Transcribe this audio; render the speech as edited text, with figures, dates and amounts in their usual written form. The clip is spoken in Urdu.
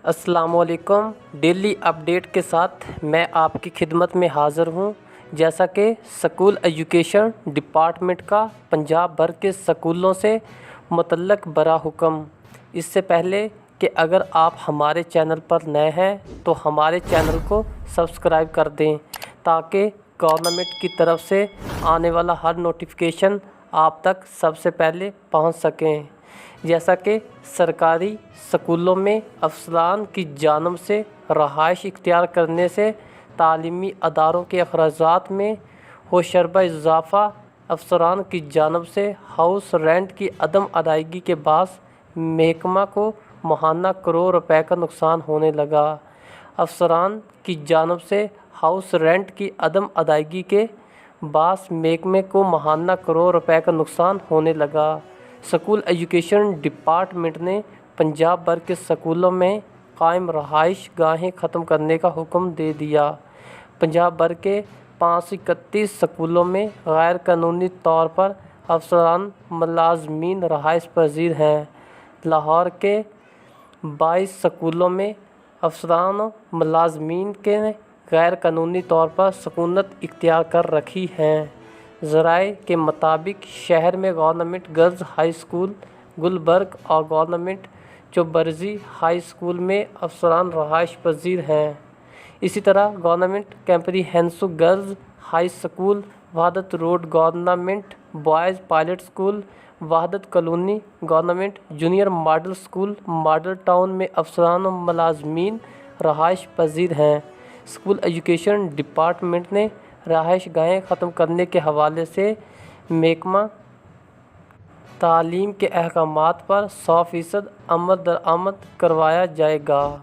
السلام علیکم۔ ڈیلی اپڈیٹ کے ساتھ میں آپ کی خدمت میں حاضر ہوں۔ جیسا کہ اسکول ایجوکیشن ڈپارٹمنٹ کا پنجاب بھر کے اسکولوں سے متعلق بڑا حکم۔ اس سے پہلے کہ اگر آپ ہمارے چینل پر نئے ہیں تو ہمارے چینل کو سبسکرائب کر دیں تاکہ گورنمنٹ کی طرف سے آنے والا ہر نوٹیفیکیشن آپ تک سب سے پہلے پہنچ سکیں۔ جیسا کہ سرکاری اسکولوں میں افسران کی جانب سے رہائش اختیار کرنے سے تعلیمی اداروں کے اخراجات میں ہوشربہ اضافہ، افسران کی جانب سے ہاؤس رینٹ کی عدم ادائیگی کے باعث محکمہ کو ماہانہ کروڑ روپے کا نقصان ہونے لگا۔ افسران کی جانب سے ہاؤس رینٹ کی عدم ادائیگی کے باعث محکمے کو ماہانہ کروڑ روپے کا نقصان ہونے لگا۔ اسکول ایجوکیشن ڈپارٹمنٹ نے پنجاب بھر کے اسکولوں میں قائم رہائش گاہیں ختم کرنے کا حکم دے دیا۔ پنجاب بھر کے 531 اسکولوں میں غیر قانونی طور پر افسران ملازمین رہائش پذیر ہیں۔ لاہور کے 22 اسکولوں میں افسران ملازمین کے غیر قانونی طور پر سکونت اختیار کر رکھی ہے۔ ذرائع کے مطابق شہر میں government girls high school Gulberg اور گورنمنٹ چوبرجی ہائی اسکول میں افسران رہائش پذیر ہیں۔ اسی طرح government comprehensive girls high school Wahdat road, government boys pilot school Wahdat colony, government junior model school model town میں افسران ملازمین رہائش پذیر ہیں۔ اسکول ایجوکیشن ڈپارٹمنٹ نے رہائش گاہیں ختم کرنے کے حوالے سے محکمہ تعلیم کے احکامات پر 100% عمل درآمد کروایا جائے گا۔